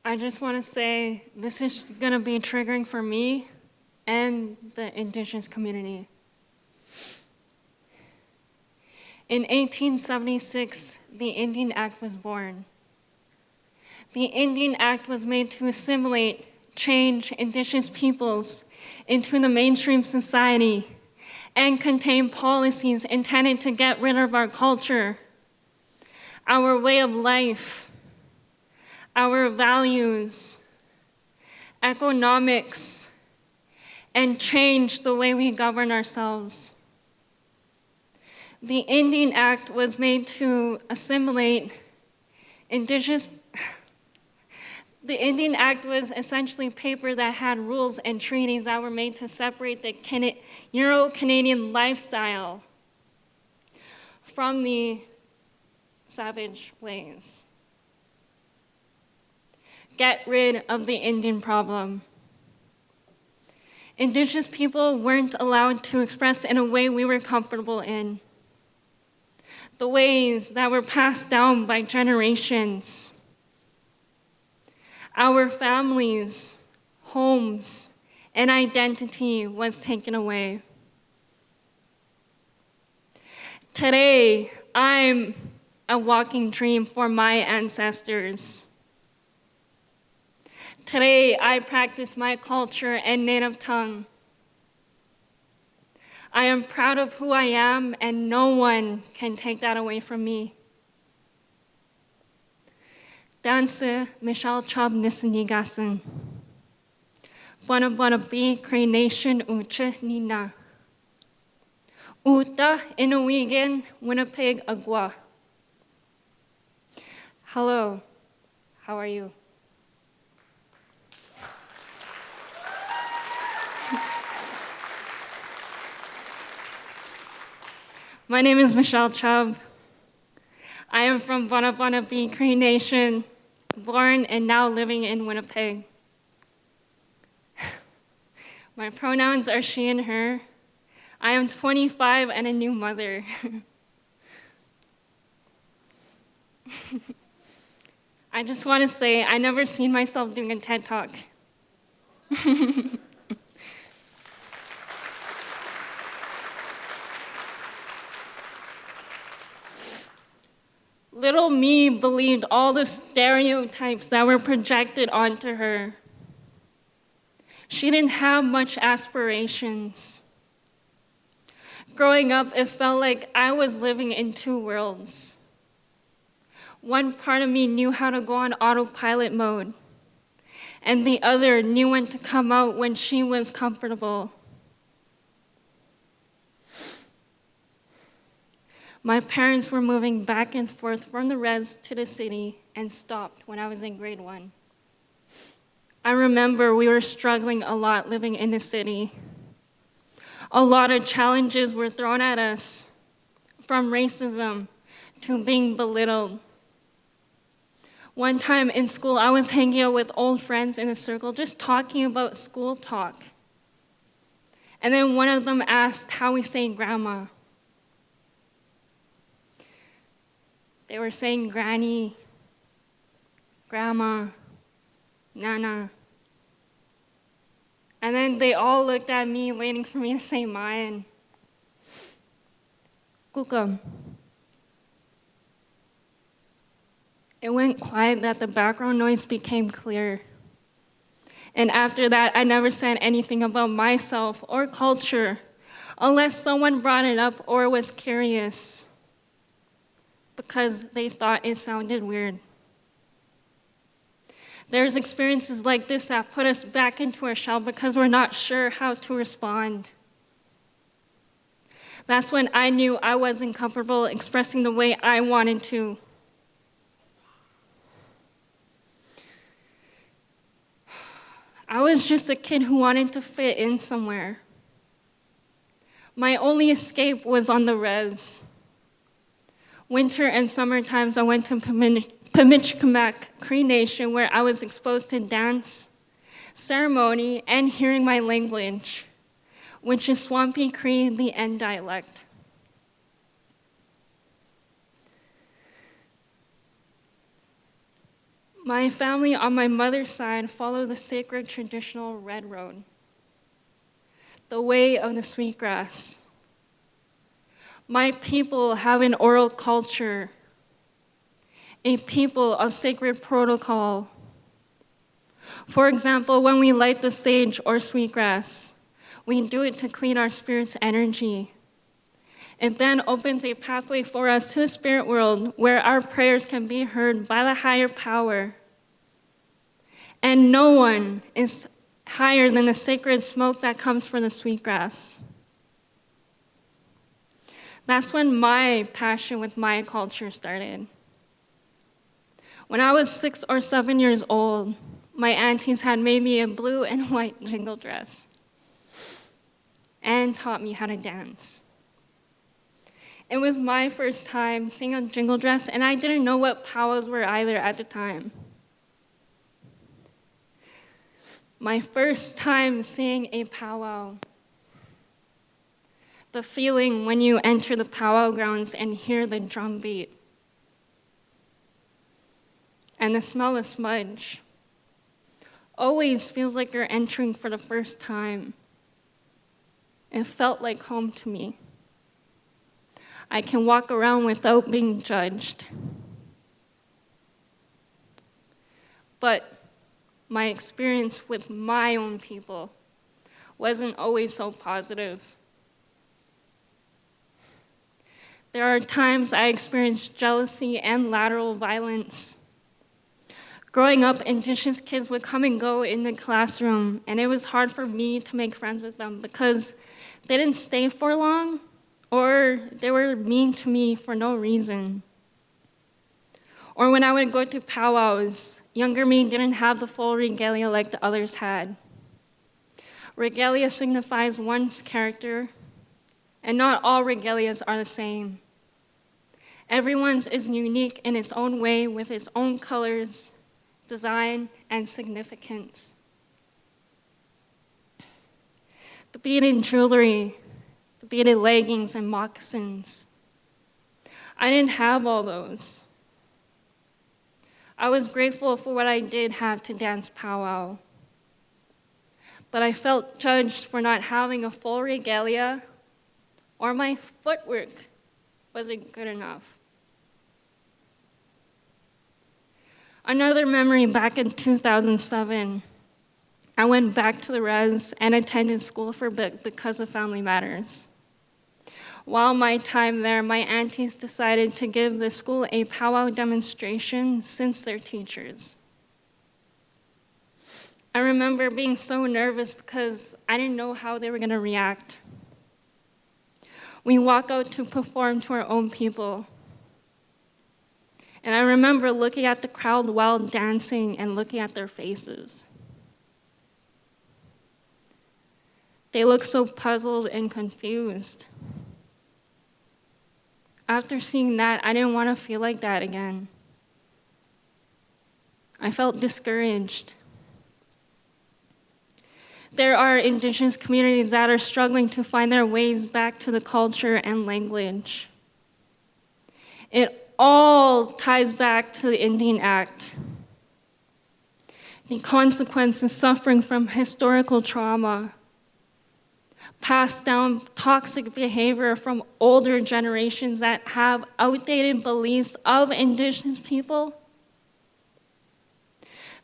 I just want to say this is going to be triggering for me and the Indigenous community. In 1876, the Indian Act was born. The Indian Act was made to assimilate, change Indigenous peoples into the mainstream society and contain policies intended to get rid of our culture, our way of life, our values, economics, and change the way we govern ourselves. The Indian Act was made to assimilate Indigenous. The Indian Act was essentially paper that had rules and treaties that were made to separate the Euro-Canadian lifestyle from the savage ways. Get rid of the Indian problem. Indigenous people weren't allowed to express in a way we were comfortable in. The ways that were passed down by generations. Our families, homes, and identity was taken away. Today, I'm a walking dream for my ancestors. Today, I practice my culture and native tongue. I am proud of who I am, and no one can take that away from me. Danse Michelle Chubb Nisanigasan. Bona bona be Cree Nation Uche Nina. Uta Inuigan Winnipeg Agua. Hello, how are you? My name is Michelle Chubb. I am from Bona Bona Be Cree Nation, born and now living in Winnipeg. My pronouns are she and her. I am 25 and a new mother. I just want to say I never seen myself doing a TED Talk. Little me believed all the stereotypes that were projected onto her. She didn't have much aspirations. Growing up, it felt like I was living in two worlds. One part of me knew how to go on autopilot mode, and the other knew when to come out when she was comfortable. My parents were moving back and forth from the res to the city and stopped when I was in grade 1. I remember we were struggling a lot living in the city. A lot of challenges were thrown at us, from racism to being belittled. One time in school, I was hanging out with old friends in a circle, just talking about school talk. And then one of them asked how we say grandma. They were saying granny, grandma, nana. And then they all looked at me, waiting for me to say mine. Kukam. It went quiet that the background noise became clear. And after that, I never said anything about myself or culture unless someone brought it up or was curious, because they thought it sounded weird. There's experiences like this that put us back into our shell because we're not sure how to respond. That's when I knew I wasn't comfortable expressing the way I wanted to. I was just a kid who wanted to fit in somewhere. My only escape was on the res. Winter and summer times, I went to Pimmichkamak Cree Nation, where I was exposed to dance, ceremony, and hearing my language, which is Swampy Cree, the N dialect. My family on my mother's side follow the sacred traditional red road, the way of the sweetgrass. My people have an oral culture, a people of sacred protocol. For example, when we light the sage or sweetgrass, we do it to clean our spirit's energy. It then opens a pathway for us to the spirit world where our prayers can be heard by the higher power. And no one is higher than the sacred smoke that comes from the sweetgrass. That's when my passion with my culture started. When I was 6 or 7 years old, my aunties had made me a blue and white jingle dress and taught me how to dance. It was my first time seeing a jingle dress, and I didn't know what powwows were either at the time. My first time seeing a powwow. The feeling when you enter the powwow grounds and hear the drum beat. And the smell of smudge. Always feels like you're entering for the first time. It felt like home to me. I can walk around without being judged. But my experience with my own people wasn't always so positive. There are times I experienced jealousy and lateral violence. Growing up, Indigenous kids would come and go in the classroom, and it was hard for me to make friends with them because they didn't stay for long, or they were mean to me for no reason. Or when I would go to powwows, younger me didn't have the full regalia like the others had. Regalia signifies one's character, and not all regalias are the same. Everyone's is unique in its own way with its own colors, design, and significance. The beaded jewelry, the beaded leggings and moccasins. I didn't have all those. I was grateful for what I did have to dance powwow. But I felt judged for not having a full regalia, or my footwork wasn't good enough. Another memory back in 2007, I went back to the res and attended school for a bit because of family matters. While my time there, my aunties decided to give the school a powwow demonstration since they're teachers. I remember being so nervous because I didn't know how they were going to react. We walk out to perform to our own people. And I remember looking at the crowd while dancing and looking at their faces. They looked so puzzled and confused. After seeing that, I didn't want to feel like that again. I felt discouraged. There are Indigenous communities that are struggling to find their ways back to the culture and language. It all ties back to the Indian Act. The consequences suffering from historical trauma, passed down toxic behavior from older generations that have outdated beliefs of Indigenous people,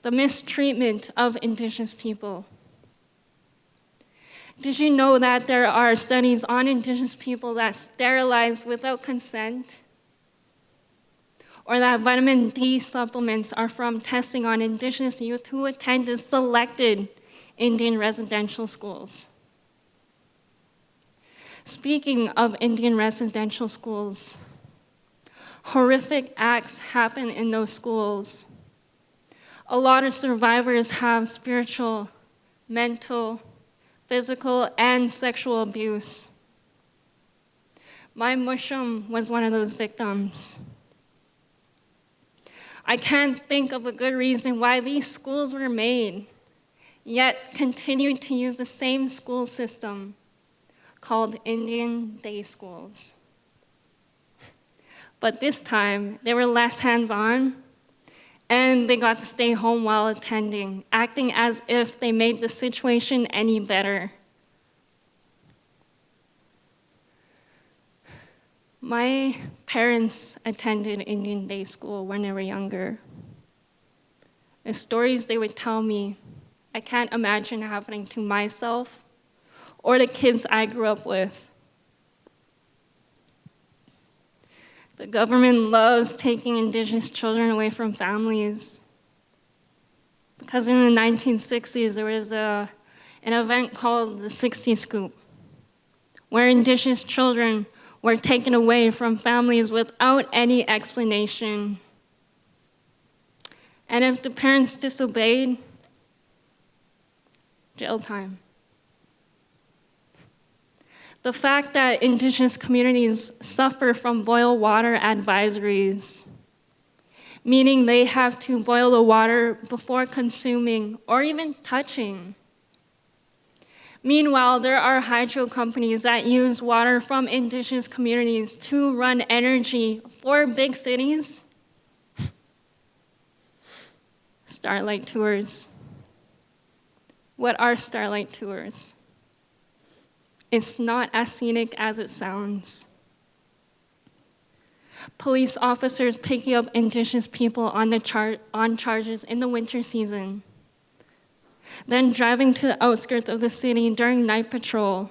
the mistreatment of Indigenous people. Did you know that there are studies on Indigenous people that sterilize without consent? Or that vitamin D supplements are from testing on Indigenous youth who attended selected Indian residential schools? Speaking of Indian residential schools, horrific acts happen in those schools. A lot of survivors have spiritual, mental, physical, and sexual abuse. My mushum was one of those victims. I can't think of a good reason why these schools were made, yet continued to use the same school system called Indian day schools. But this time, they were less hands-on and they got to stay home while attending, acting as if they made the situation any better. My parents attended Indian day school when they were younger. The stories they would tell me, I can't imagine happening to myself or the kids I grew up with. The government loves taking Indigenous children away from families. Because in the 1960s, there was an event called the 60 Scoop, where Indigenous children were taken away from families without any explanation. And if the parents disobeyed, jail time. The fact that Indigenous communities suffer from boil water advisories, meaning they have to boil the water before consuming or even touching. Meanwhile, there are hydro companies that use water from Indigenous communities to run energy for big cities. Starlight tours. What are starlight tours? It's not as scenic as it sounds. Police officers picking up Indigenous people on charges in the winter season, then driving to the outskirts of the city during night patrol.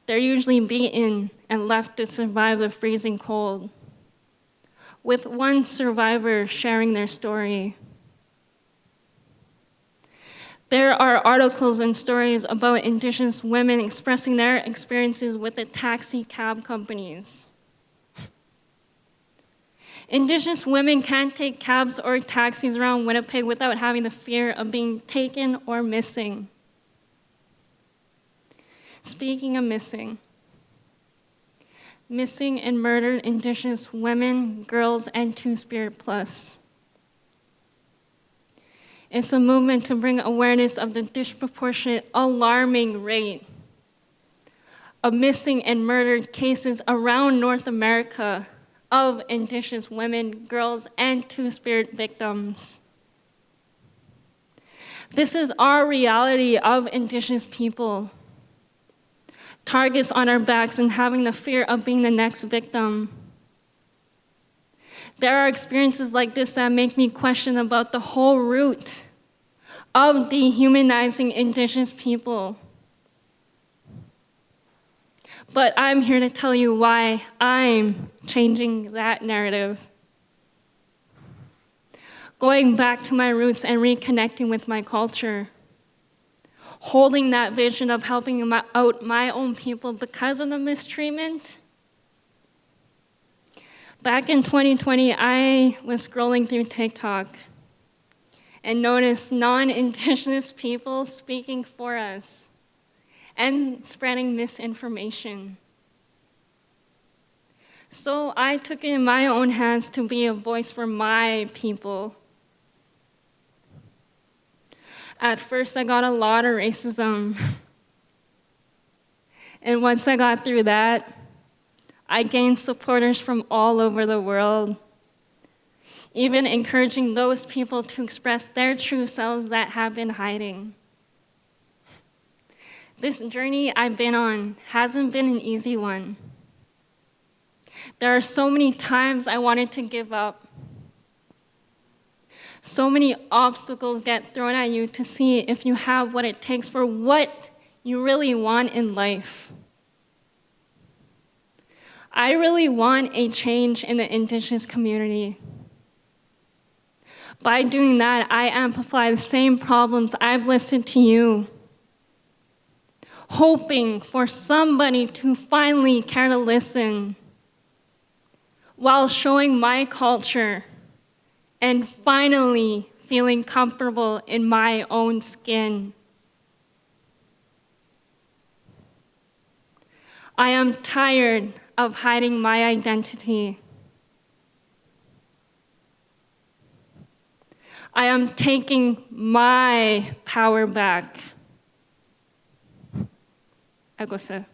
They're usually beaten and left to survive the freezing cold, with one survivor sharing their story. There are articles and stories about Indigenous women expressing their experiences with the taxi cab companies. Indigenous women can't take cabs or taxis around Winnipeg without having the fear of being taken or missing. Speaking of missing and murdered Indigenous women, girls, and Two-Spirit Plus. It's a movement to bring awareness of the disproportionate, alarming rate of missing and murdered cases around North America of Indigenous women, girls, and Two-Spirit victims. This is our reality of Indigenous people. Targets on our backs and having the fear of being the next victim. There are experiences like this that make me question about the whole root of dehumanizing Indigenous people. But I'm here to tell you why I'm changing that narrative. Going back to my roots and reconnecting with my culture. Holding that vision of helping out my own people because of the mistreatment. Back in 2020, I was scrolling through TikTok and noticed non-Indigenous people speaking for us and spreading misinformation. So I took it in my own hands to be a voice for my people. At first, I got a lot of racism. And once I got through that, I gained supporters from all over the world, even encouraging those people to express their true selves that have been hiding. This journey I've been on hasn't been an easy one. There are so many times I wanted to give up. So many obstacles get thrown at you to see if you have what it takes for what you really want in life. I really want a change in the Indigenous community. By doing that, I amplify the same problems I've listed to you, hoping for somebody to finally care to listen while showing my culture and finally feeling comfortable in my own skin. I am tired of hiding my identity. I am taking my power back. Agose.